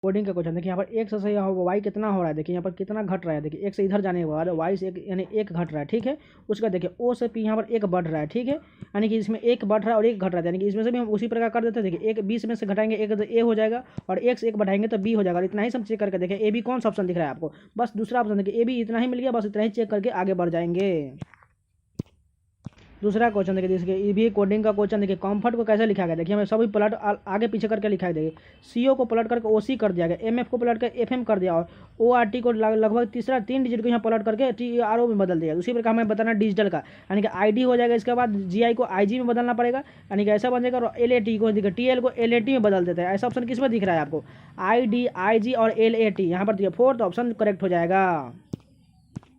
Coding का question देखिए यहाँ पर x से यहाँ y कितना हो रहा है, देखिए यहाँ पर कितना घट रहा है, देखिए x से इधर जाने के बाद y से एक यानी एक घट रहा है, ठीक है। उसका देखिए o से p यहाँ पर एक बढ़ रहा है, ठीक है, यानी कि इसमें एक बढ़ रहा है और एक घट रहा है, यानी कि इसमें से भी हम उसी प्रकार कर देते हैं। देखिए एक 20 में से घटाएंगे एक तो a हो जाएगा और x एक बढ़ाएंगे तो b हो जाएगा। इतना ही सब चेक करके देखिए ए बी कौन सा ऑप्शन दिख रहा है आपको, बस दूसरा ऑप्शन देखिए ए बी इतना ही मिल गया, बस इतना ही चेक करके आगे बढ़ जाएंगे। दूसरा क्वेश्चन देखिए, इसके ये भी कोडिंग का क्वेश्चन देखिए, कंफर्ट को कैसे लिखा गया, देखिए हमें सभी पलट आगे पीछे करके लिखा है। देखिए सीओ को पलट करके ओसी कर दिया गया, एमएफ को पलट कर एफएम कर दिया और ओआरटी को लगभग तीसरा 3 डिजिट को यहाँ पलट करके टीआरओ में बदल दिया। उसी प्रकार हमें बताना डिजिटल का, यानी कि आईडी हो जाएगा, इसके बाद जीआई को आईजी में बदलना पड़ेगा, यानी कि ऐसा बन जाएगा। और एलएटी को देखिए टीएल को एलएटी में बदल देते हैं। ऐसा ऑप्शन किस में दिख रहा है आपको, आईडी आईजी और एलएटी, यहाँ पर देखिए फोर्थ ऑप्शन करेक्ट हो जाएगा।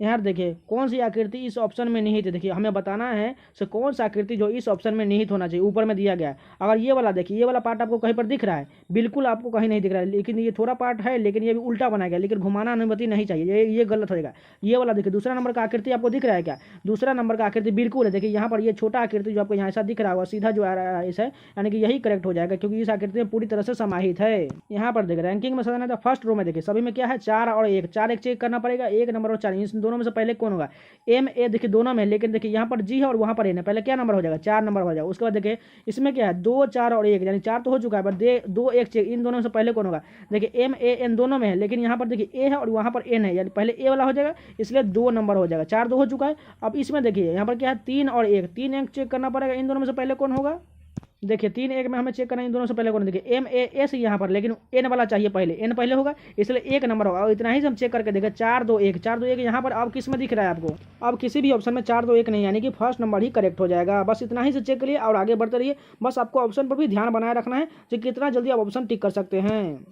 यहाँ देखिए कौन सी आकृति इस ऑप्शन में निहित है, देखिए हमें बताना है सो कौन सा आकृति जो इस ऑप्शन में निहित होना चाहिए, ऊपर में दिया गया है। अगर ये वाला देखिए, ये वाला पार्ट आपको कहीं पर दिख रहा है, बिल्कुल आपको कहीं नहीं दिख रहा है, लेकिन ये थोड़ा पार्ट है, लेकिन ये भी उल्टा बनाया गया, लेकिन घुमाना अनुमति नहीं चाहिए, ये गलत होगा। ये वाला देखिए दूसरा नंबर का आकृति आपको दिख रहा है क्या, दूसरा नंबर का आकृति बिल्कुल है। देखिए यहाँ पर ये छोटा आकृति जो आपको यहाँ ऐसा दिख रहा होगा सीधा जो आ रहा है, इसे यानी कि यही करेक्ट हो जाएगा, क्योंकि इस आकृति में पूरी तरह से समाहित है। यहाँ पर देखिए रैंकिंग में सजाना था फर्स्ट रो में, देखिए सभी में क्या है 4 और 1, 4 1 चेक करना पड़ेगा, 1 नंबर और 4, इन दोनों में से पहले कौन होगा, एम ए देखिए दोनों में, लेकिन देखिए यहाँ पर जी है और वहाँ पर एन है, पहले क्या नंबर हो जाएगा 4 नंबर हो जाएगा। उसके बाद देखिए इसमें क्या है 2 4 और 1, यानी 4 तो हो चुका है, पर 2 1 चेक, इन दोनों में से पहले कौन होगा, देखिए एम ए एन दोनों में है, लेकिन यहाँ पर देखिए ए है और वहाँ पर एन है, यानी पहले ए वाला हो जाएगा, इसलिए 2 नंबर हो जाएगा, 4 2 हो चुका है। अब इसमें देखिए यहाँ पर क्या है 3 और 1, 3 1 चेक करना पड़ेगा, इन दोनों में से पहले कौन होगा, देखिए 3 1 में हमें चेक करना है इन दोनों से पहले कौन, देखिए एम ए एस यहाँ पर, लेकिन एन वाला चाहिए पहले, एन पहले होगा, इसलिए 1 नंबर होगा। और इतना ही से हम चेक करके देखें 4 2 1, 4 2 1 यहाँ पर अब किस में दिख रहा है आपको, अब किसी भी ऑप्शन में 4 2 1 नहीं, यानी कि फर्स्ट नंबर ही करेक्ट हो जाएगा। बस इतना ही से चेक करिए और आगे बढ़ते रहिए। बस आपको ऑप्शन पर भी ध्यान बनाए रखना है कि कितना जल्दी आप ऑप्शन टिक कर सकते हैं।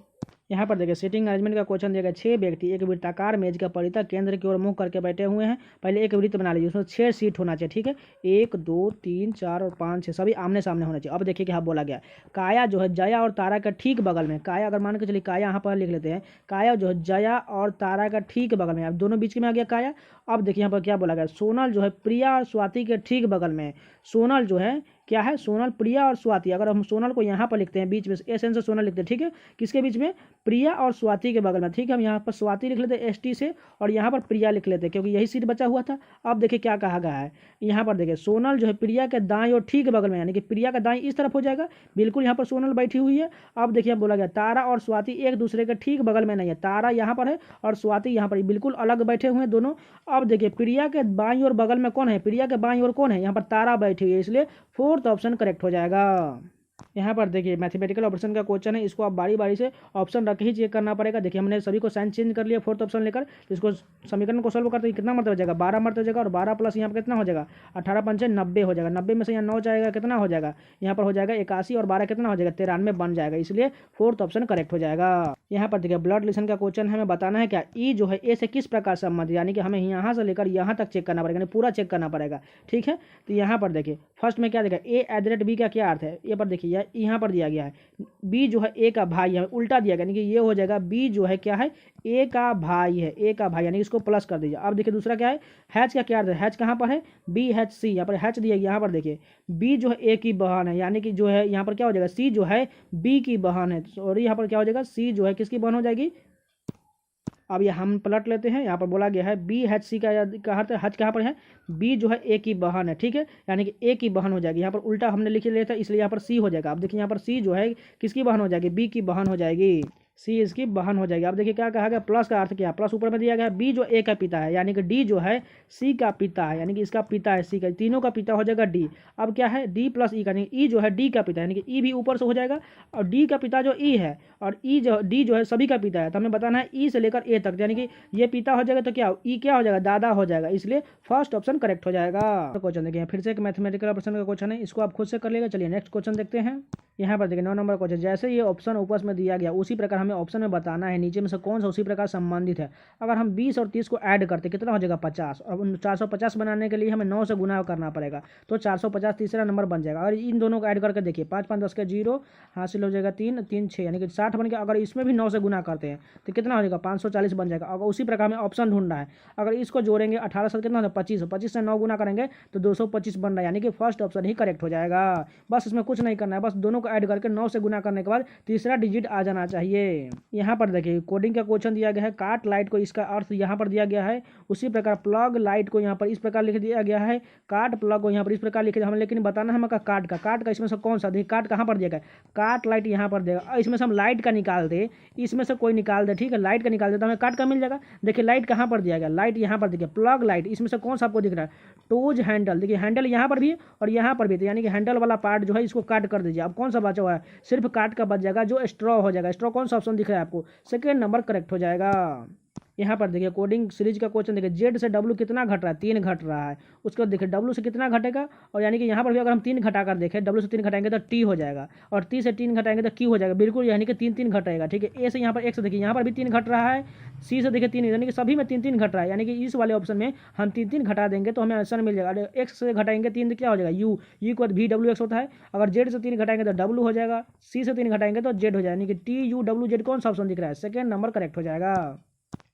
यहाँ पर देखिए सीटिंग अरेंजमेंट का क्वेश्चन दिया गया, 6 व्यक्ति एक वृत्ताकार मेज का परितः केंद्र की ओर मुंह करके बैठे हुए हैं। पहले एक वृत्त बना लीजिए, उसमें 6 सीट होना चाहिए, ठीक है, 1 2 3 4 और 5 6 सभी आमने सामने होना चाहिए। अब देखिए क्या बोला गया, काया जो है जया और तारा का ठीक बगल में, काया अगर मान के चलिए काया यहाँ पर लिख लेते हैं, काया जो है जया और तारा का ठीक बगल में, अब दोनों बीच में आ गया काया। अब देखिए यहाँ पर क्या बोला गया, सोनल जो है प्रिया और स्वाति के ठीक बगल में, सोनल जो है क्या है, सोनल प्रिया और स्वाति, अगर हम सोनल को यहाँ पर लिखते हैं बीच में एस एन से सोनल लिखते हैं, ठीक है, किसके बीच में, प्रिया और स्वाति के बगल में, ठीक है, हम यहाँ पर स्वाति लिख लेते हैं एस टी से और यहाँ पर प्रिया लिख लेते हैं, क्योंकि यही सीट बचा हुआ था। अब देखिए क्या कहा गया है, यहाँ पर देखिए सोनल जो है प्रिया के दाएं और ठीक बगल में, यानी कि प्रिया का दाएं इस तरफ हो जाएगा, बिल्कुल यहाँ पर सोनल बैठी हुई है। अब देखिए बोला गया तारा और स्वाति एक दूसरे के ठीक बगल में नहीं है, तारा यहाँ पर है और स्वाति यहाँ पर बिल्कुल अलग बैठे हुए हैं दोनों। अब देखिए प्रिया के बाईं और बगल में कौन है, प्रिया के बाईं और कौन है, यहाँ पर तारा बैठी हुई है, इसलिए फोर्थ ऑप्शन करेक्ट हो जाएगा। यहाँ पर देखिए मैथमेटिकल ऑपरेशन का क्वेश्चन है, इसको आप बारी बारी से ऑप्शन रख ही चेक करना पड़ेगा। देखिए हमने सभी को साइन चेंज कर लिया फोर्थ ऑप्शन लेकर, तो इसको समीकरण को सॉल्व करते कितना मर्तबा हो जाएगा, 12 मर्तबा हो जाएगा, और 12 प्लस यहाँ पर कितना हो जाएगा 18 पंचे 90 हो जाएगा, 90 में से यहाँ 9 जाएगा कितना हो जाएगा, यहाँ पर हो जाएगा 81 और 12 कितना हो जाएगा 93 बन जाएगा, इसलिए फोर्थ ऑप्शन करेक्ट हो जाएगा। यहाँ पर देखिए ब्लड रिलेशन का क्वेश्चन है, हमें बताना है क्या ई जो है ए से किस प्रकार संबंधित, यानी कि हमें यहाँ से लेकर यहाँ तक चेक करना पड़ेगा, यानी पूरा चेक करना पड़ेगा, ठीक है। तो यहाँ पर देखिए फर्स्ट में क्या देखा, a@b का क्या अर्थ है, ये पर देखिए यहाँ पर दिया गया है b जो है a का भाई है, उल्टा दिया गया, यानी कि ये हो जाएगा b जो है क्या है a का भाई है, a का भाई, यानी इसको प्लस कर दीजिए। अब देखिए दूसरा क्या है, हैच का क्या अर्थ है, हैच कहाँ पर है BHC, यहाँ पर हैच दिया, यहाँ पर देखिए b जो है a की बहन है, यानी कि जो है यहाँ पर क्या हो जाएगा c जो है b की बहन है, और यहाँ पर क्या हो जाएगा c जो है किसकी बहन हो जाएगी। अब ये हम पलट लेते हैं, यहाँ पर बोला गया है BHC का अर्थ है, हज कहाँ पर है, B जो है A की बहन है, ठीक है, यानी कि A की बहन हो जाएगी, यहाँ पर उल्टा हमने लिख लिया था इसलिए यहाँ पर C हो जाएगा। अब देखिए यहाँ पर C जो है किसकी बहन हो जाएगी, B की बहन हो जाएगी, C इसकी बहन हो जाएगी। अब देखिए क्या कहा गया, प्लस का अर्थ क्या, प्लस ऊपर में दिया गया है, B जो A का पिता है, यानी कि D जो है C का पिता है, यानी कि इसका पिता है C का, तीनों का पिता हो जाएगा D। अब क्या है D प्लस E का, यानी E जो है D का पिता है, यानी कि E भी ऊपर से हो जाएगा, और D का पिता जो E है और E जो D जो है सभी का पिता है, तो हमें बताना है E से लेकर A तक, यानी कि ये पिता हो जाएगा तो क्या E क्या हो जाएगा, दादा हो जाएगा, इसलिए फर्स्ट ऑप्शन करेक्ट हो जाएगा। क्वेश्चन देखिए फिर से एक मैथमेटिकल ऑपरेशन का क्वेश्चन है, इसको आप खुद से कर लेगा। चलिए नेक्स्ट क्वेश्चन देखते हैं। यहाँ पर देखिए 9 नंबर क्वेश्चन, जैसे ये ऑप्शन ऊपर में दिया गया उसी प्रकार हमें ऑप्शन में बताना है नीचे में से कौन सा उसी प्रकार संबंधित है। अगर हम 20 और 30 को ऐड करते कितना हो जाएगा 50, और 450 बनाने के लिए हमें 9 से गुना करना पड़ेगा, तो 450 तीसरा नंबर बन जाएगा। अगर इन दोनों को ऐड करके देखिए 5 5 10 के 0 हासिल हो जाएगा 3 3 6, यानी कि 60 बन गया। अगर इसमें भी 9 से गुना करते हैं तो कितना हो जाएगा 540 बन जाएगा। अगर उसी प्रकार हमें ऑप्शन ढूंढना है, अगर इसको जोड़ेंगे 18 से कितना होगा 25, 25 से 9 गुना करेंगे तो 225 बन रहा है, यानी कि फर्स्ट ऑप्शन ही करेक्ट हो जाएगा। बस इसमें कुछ नहीं करना है, बस दोनों को ऐड करके 9 से गुना करने के बाद तीसरा डिजिट आ जाना चाहिए। यहाँ पर देखिए कोडिंग का क्वेश्चन दिया गया है, काट लाइट को इसका अर्थ यहाँ पर दिया गया है, उसी प्रकार प्लग लाइट को यहाँ पर इस प्रकार लिख दिया गया है, काट प्लग को यहाँ पर इस प्रकार लिख दिया हमें, लेकिन बताना है हमें काट का इसमें से कौन सा, देखिए काट कहाँ पर दिया गया है, काट लाइट यहाँ पर देगा, इसमें से हम लाइट का निकाल दे, इसमें से कोई निकाल दे, ठीक है, लाइट का निकाल दे तो हमें काट का मिल जाएगा। देखिए लाइट कहाँ पर दिया गया, लाइट यहाँ पर देखिए प्लग लाइट, इसमें से कौन सा आपको दिख रहा है, टूज हैंडल, देखिए हैंडल यहाँ पर भी है और यहाँ पर भी, तो यानी कि हैंडल वाला पार्ट जो है इसको काट कर दीजिए। अब कौन सा बचा हुआ है, सिर्फ काट का बच जाएगा जो स्ट्रॉ हो जाएगा। स्ट्रॉ कौन सा ऑप्शन दिख रहा है आपको, सेकेंड नंबर करेक्ट हो जाएगा। यहाँ पर देखिए कोडिंग सीरीज का क्वेश्चन देखिए, जेड से डब्लू कितना घट रहा है, 3 घट रहा है, उसके बाद देखिए डब्लू से कितना घटेगा, और यानी कि यहाँ पर भी अगर हम 3 घटाकर देखें, डब्लू से 3 घटाएंगे तो टी हो जाएगा, और टी से 3 घटाएंगे तो क्यू हो जाएगा, बिल्कुल यानी कि 3 3 घटेगा, ठीक है। ए से यहाँ पर एक से देखिए यहाँ पर भी 3 घट रहा है, सी से देखिए 3, यानी कि सभी में 3 3 घट रहा है, यानी कि इस वाले ऑप्शन में हम 3 3 घटा देंगे तो हमें आंसर मिल जाएगा। एक्स से घटाएंगे 3 तो क्या हो जाएगा, यू के बाद वी डब्ल्यू एक्स होता है, अगर जेड से 3 घटाएंगे तो डब्लू हो जाएगा, सी से 3 घटाएंगे तो जेड हो जाएगा, यानी कि टी यू डब्ल्यू जेड कौन सा ऑप्शन दिख रहा है, सेकेंड नंबर करेक्ट हो जाएगा।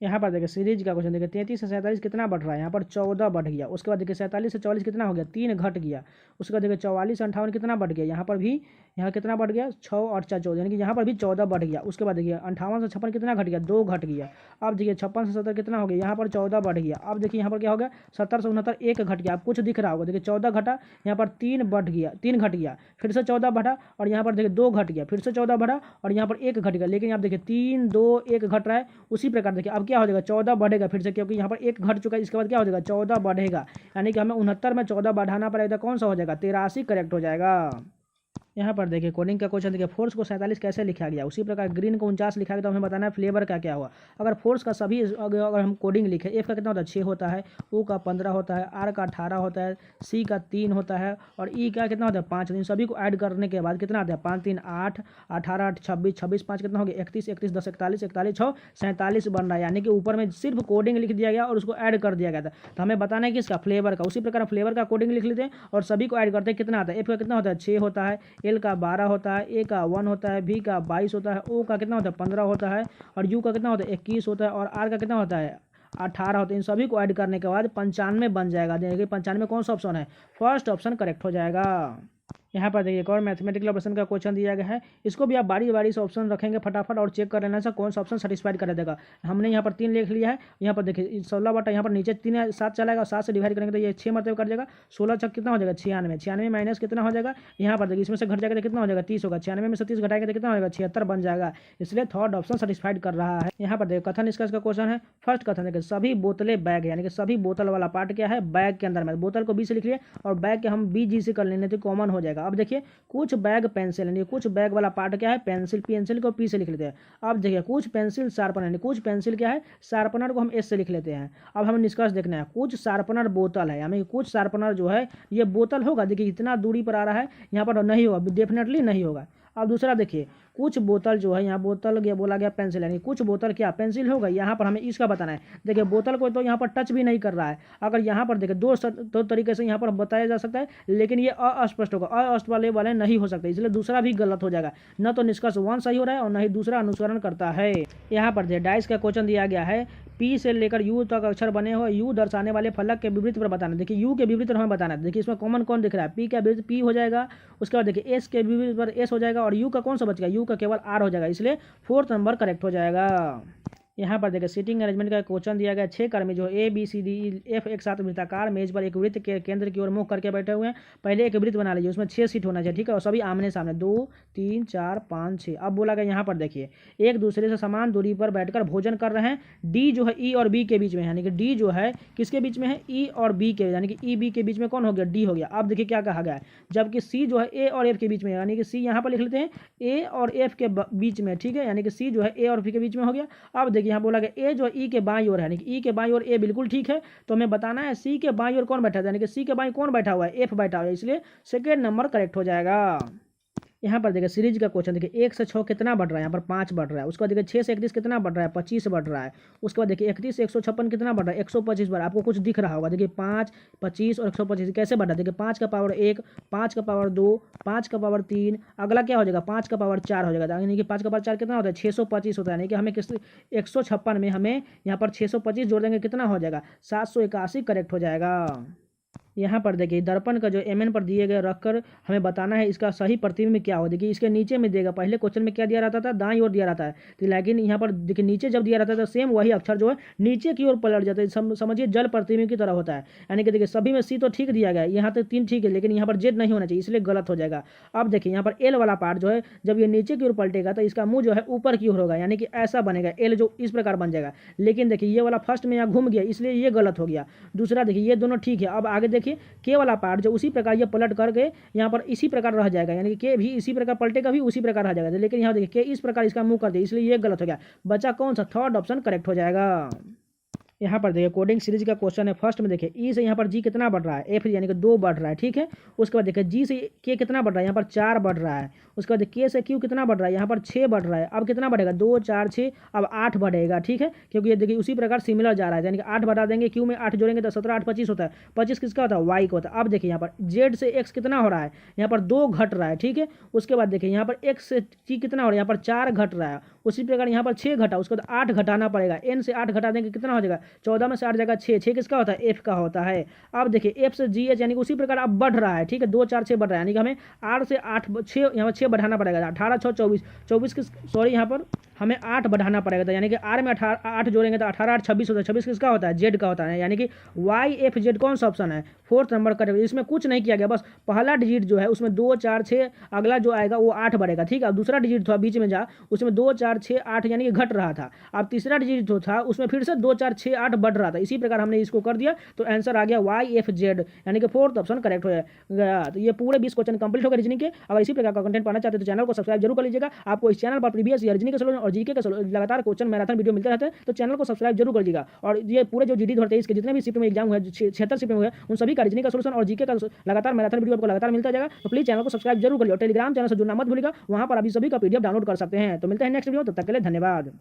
यहाँ पर देखिए सीरीज का क्वेश्चन देखिए, 33 से 47 कितना बढ़ रहा है, यहाँ पर 14 बढ़ गया, उसके बाद देखिए 47 से 44 कितना हो गया, 3 घट गया, उसके बाद देखिए 44 से 58 कितना बढ़ गया, यहाँ पर भी यहाँ कितना बढ़ गया, 6 और 4 14, यानी कि यहाँ पर भी 14 बढ़ गया। उसके बाद देखिए 58 से 56 कितना घट गया, 2 घट गया। अब देखिए 56 से 70 कितना हो गया, यहाँ पर 14 बढ़ गया। अब देखिए यहाँ पर क्या हो गया, 70 से 69 1 घट गया, अब कुछ दिख रहा होगा, देखिए 14 घटा, यहाँ पर 3 बढ़ गया, 3 घट गया, फिर से 14 बढ़ा, और यहाँ पर देखिए 2 घट गया, फिर से 14 बढ़ा, और यहाँ पर 1 घट गया, लेकिन यहाँ देखिए 3 2 1 घट रहा है। उसी प्रकार देखिए अब क्या हो जाएगा, 14 बढ़ेगा फिर से, क्योंकि यहाँ पर 1 घट चुका है, इसके बाद क्या हो जाएगा 14 बढ़ेगा, यानी कि हमें 69 में 14 बढ़ाना पड़ेगा, कौन सा हो जाएगा, 83 करेक्ट हो जाएगा। यहाँ पर देखिए कोडिंग का क्वेश्चन देखिए, फोर्स को 47 कैसे लिखा गया, उसी प्रकार ग्रीन को 49 लिखा गया, तो हमें बताना है फ्लेवर का क्या हुआ। अगर फोर्स का सभी अगर हम कोडिंग लिखे, एफ का कितना होता है 6 होता है, ओ का 15 होता है, आर का 18 होता है, सी का 3 होता है, और ई का कितना होता है 5। इन सभी को ऐड करने के बाद कितना आता है 5 3 8 18 8 26 26 5 कितना हो गया 31 31 10 41 41 6 47 बन रहा है, यानी कि ऊपर में सिर्फ कोडिंग लिख दिया गया और उसको ऐड कर दिया गया था। तो हमें बताना है कि इसका फ्लेवर का, उसी प्रकार फ्लेवर का कोडिंग लिख लेते हैं और सभी को ऐड करते हैं, कितना आता है, एफ का कितना होता है 6 होता है, एल का 12 होता है, ए का 1 होता है, बी का 22 होता है, ओ का कितना होता है 15 होता है, और यू का कितना होता है 21 होता है, और आर का कितना होता है 18 होता है। इन सभी को ऐड करने के बाद 95 बन जाएगा। देखिए 95 कौन सा ऑप्शन है, फर्स्ट ऑप्शन करेक्ट हो जाएगा। यहाँ पर देखिए एक और मैथमेटिकल ऑपरेशन का क्वेश्चन दिया गया है, इसको भी आप बारी बारी से ऑप्शन रखेंगे फटाफट और चेक कर लेना से कौन सा ऑप्शन सेटिस्फाइड कर देगा। हमने यहाँ पर 3 लिख लिया है, यहाँ पर देखिए 16 बटा यहाँ पर नीचे 3 7 चलाएगा, 7 से डिवाइड करेंगे तो ये 6 मतलब कर जाएगा, 16 छक कितना हो जाएगा 96, 96 माइनस कितना हो जाएगा, यहाँ पर देखिए इसमें से घट जाएगा तो कितना हो जाएगा 30 होगा, 96 में से 30 घटाएगा तो कितना हो जाएगा 76 बन जाएगा, इसलिए थर्ड ऑप्शन सेटिस्फाइड कर रहा है। यहाँ पर देखिए कथन निष्कर्ष का क्वेश्चन है, फर्स्ट कथन देखिए सभी बोतलें बैग, यानी कि सभी बोतल वाला पार्ट क्या है बैग के अंदर में, बोतल को बी से लिख लिए और बैग के हम बी जी से कर लेने तो कॉमन हो जाएगा। अब देखिए कुछ बैग पेंसिल, यानी कुछ बैग वाला पार्ट क्या है पेंसिल, पेंसिल को पी से लिख लेते हैं। अब देखिए कुछ पेंसिल शार्पनर, यानी कुछ पेंसिल क्या है शार्पनर को हम एस से लिख लेते हैं। अब हमें निष्कर्ष देखना है, कुछ शार्पनर बोतल है, यानी कुछ शार्पनर जो है ये बोतल होगा, देखिए इतना दूरी पर आ रहा है, यहाँ पर नहीं होगा, डेफिनेटली नहीं होगा। अब दूसरा देखिए कुछ बोतल जो है, यहाँ बोतल गया बोला गया पेंसिल, यानी कुछ बोतल क्या पेंसिल होगा, यहाँ पर हमें इसका बताना है। देखिए बोतल को तो यहाँ पर टच भी नहीं कर रहा है, अगर यहाँ पर देखिए दो तरीके से यहाँ पर बताया जा सकता है, लेकिन ये अस्पष्ट होगा, अस्पष्ट वाले नहीं हो सकते, इसलिए दूसरा भी गलत हो जाएगा, न तो निष्कर्ष 1 सही हो रहा है और न ही दूसरा अनुसरण करता है। यहाँ पर देखिए डाइस का क्वेश्चन दिया गया है, पी से लेकर यू तक अक्षर बने हो, यू दर्शाने वाले फलक के विपरीत पर बताना। देखिए यू के विपरीत पर हमें बताना है, देखिए इसमें कॉमन कौन दिख रहा है, पी के विपरीत पी हो जाएगा, उसके बाद देखिए एस के विपरीत पर एस हो जाएगा, और यू का कौन सा बचेगा, यू का केवल आर हो जाएगा, इसलिए 4th नंबर करेक्ट हो जाएगा। यहाँ पर देखिए सीटिंग अरेंजमेंट का क्वेश्चन दिया गया, 6 कर्मी जो A B C D F एक साथ वृत्ताकार मेज पर एक वृत्त के केंद्र की ओर मुख करके बैठे हुए हैं। पहले एक वृत्त बना लीजिए, उसमें 6 सीट होना चाहिए, ठीक है, और सभी आमने सामने 2 3 4 5 6। अब बोला गया यहाँ पर देखिए एक दूसरे से समान दूरी पर बैठकर भोजन कर रहे हैं, डी जो है ई और बी के बीच में है, यानी कि डी जो है किसके बीच में है ई और बी के, यानी कि ई बी के बीच में कौन हो गया डी हो गया। अब देखिए क्या कहा गया है, जबकि सी जो है ए और एफ के बीच में, यानी कि सी यहाँ पर लिख लेते हैं ए और एफ के बीच में, ठीक है, यानी कि सी जो है ए और बी के बीच में हो गया। अब देखिए यहाँ बोला गया ए जो ई के बाईं ओर है, यानी कि ई के बाईं ओर ए बिल्कुल ठीक है, तो हमें बताना है सी के बाईं ओर कौन बैठा है, यानी कि सी के बाईं कौन बैठा हुआ है एफ बैठा हुआ है, इसलिए सेकेंड नंबर करेक्ट हो जाएगा। यहाँ पर देखिए सीरीज का क्वेश्चन देखिए 1 से 6 कितना बढ़ रहा है, यहाँ पर 5 बढ़ रहा है, उसके बाद देखिए 6 से 31 कितना बढ़ रहा है 25 बढ़ रहा है, उसके बाद देखिए 31 से 156 कितना बढ़ रहा है 125 बढ़ रहा है। आपको कुछ दिख रहा होगा, देखिए 5 25 और 125 कैसे बढ़ रहा है, देखिए 5 का पावर 1 5 का पावर 2 5 का पावर 3, अगला क्या हो जाएगा 5 का पावर 4 हो जाएगा, यानी कि 5 का पावर 4 कितना होता है 625 होता है, यानी कि हमें किस 156 में हमें यहाँ पर 625 जोड़ देंगे कितना हो जाएगा 781 करेक्ट हो जाएगा। यहाँ पर देखिए दर्पण का जो mn पर दिए गए रखकर हमें बताना है इसका सही प्रतिबिंब क्या हो। देखिए इसके नीचे में देगा, पहले क्वेश्चन में क्या दिया रहता था, दाईं ओर दिया रहता है, तो लेकिन यहाँ पर देखिए नीचे जब दिया रहता है तो सेम वही अक्षर जो है नीचे की ओर पलट जाता है। समझिए जल प्रतिबिंब की तरह होता है। यानी कि देखिए सभी में सी तो ठीक दिया गया है, यहाँ तक 3 ठीक है, लेकिन यहाँ पर जेड नहीं होना चाहिए, इसलिए गलत हो जाएगा। अब देखिए यहाँ पर एल वाला पार्ट जो है जब ये नीचे की ओर पलटेगा तो इसका मुंह जो है ऊपर की ओर होगा, यानी कि ऐसा बनेगा, एल जो इस प्रकार बन जाएगा। लेकिन देखिए ये वाला फर्स्ट में यहाँ घूम गया, इसलिए ये गलत हो गया। दूसरा देखिए ये दोनों ठीक है। अब आगे देखिए के वाला पार्ट जो उसी प्रकार ये पलट करके यहाँ पर इसी प्रकार रह जाएगा, यानी कि के भी इसी प्रकार पलटेगा भी उसी प्रकार रह जाएगा। लेकिन यहाँ देखिए के इस प्रकार इसका मुंह कर दिया, इसलिए ये गलत हो गया। बचा कौन सा, थर्ड ऑप्शन करेक्ट हो जाएगा। यहाँ पर देखिए कोडिंग सीरीज का क्वेश्चन है। फर्स्ट में देखिए ई से यहाँ पर जी कितना बढ़ रहा है, एफ यानी कि 2 बढ़ रहा है, ठीक है। उसके बाद देखिए जी से के कितना बढ़ रहा है, यहाँ पर 4 बढ़ रहा है। उसके बाद के से क्यू कितना बढ़ रहा है, यहाँ पर 6 बढ़ रहा है। अब कितना बढ़ेगा, 2 4 6, अब 8 बढ़ेगा, ठीक है, क्योंकि ये देखिए उसी प्रकार सिमिलर जा रहा है, यानी कि 8 बढ़ा देंगे, क्यू में 8 जोड़ेंगे तो 17 8 25 होता है। 25 किसका होता है, वाई का होता है। अब देखिए यहाँ पर जेड से एक्स कितना हो रहा है, यहाँ पर 2 घट रहा है, ठीक है। उसके बाद देखिए यहाँ पर एक्स से टी कितना हो रहा है, यहाँ पर 4 घट रहा है। उसी प्रकार यहाँ पर 6 घटा, उसके बाद 8 घटाना पड़ेगा, एन से 8 घटा देंगे कितना हो जाएगा, 14 में से 8 जाएगा 6, 6 किसका होता है, एफ का होता है। अब देखिए एफ से जी एच यानी कि उसी प्रकार अब बढ़ रहा है, ठीक है, 2 4 6 बढ़ रहा है, यानी कि हमें 8 से 8 6 यहाँ पर 6 बढ़ाना पड़ेगा, 18 6 24, 24 किस सॉरी यहाँ पर हमें 8 बढ़ाना पड़ेगा, तो यानी कि आर में 8 जोड़ेंगे तो 18 8 26 होता है। 26 किसका होता है, जेड का होता है, यानी कि वाई एफ जेड कौन सा ऑप्शन है, 4th नंबर का। इसमें कुछ नहीं किया गया, बस पहला डिजिट जो है उसमें 2 4 6, अगला जो आएगा वो 8 बढ़ेगा, ठीक है। दूसरा डिजिट था बीच में जा, उसमें 2 4 6 8 यानी कि घट रहा था। अब तीसरा डिजिट जो था उसमें फिर से 2 4 6 8 बढ़ रहा था। इसी प्रकार हमने इसको कर दिया तो आंसर आ गया वाई एफ जेड, यानी कि 4th ऑप्शन करेक्ट हो गया। तो ये पूरे 20 क्वेश्चन कंप्लीट हो गए रीजनिंग के। अगर इसी प्रकार का कंटेंट पाना चाहते हैं तो चैनल को सब्सक्राइब जरूर कर लीजिएगा। आपको इस चैनल पर प्रीवियस ईयर रीजनिंग के सॉल्यूशन और जीके के लगातार क्वेश्चन मैराथन वीडियो मिलते रहते हैं, तो चैनल को सब्सक्राइब जरूर कर लीजिएगा। और ये पूरे जो जीडी 23 के जितने भी शिफ्ट में एग्जाम हुए, 76 शिफ्ट में हुए, उन सभी का रीजनिंग का सॉल्यूशन और जीके का लगातार मैराथन वीडियो आपको लगातार मिलता जाएगा। तो प्लीज चैनल को सब्सक्राइब जरूर कर लीजिए और टेलीग्राम चैनल से जुड़ना मत भूलिएगा, वहां पर अभी सभी का पीडीएफ डाउनलोड कर सकते हैं। तो मिलते हैं नेक्स्ट वीडियो, तब तक के लिए धन्यवाद।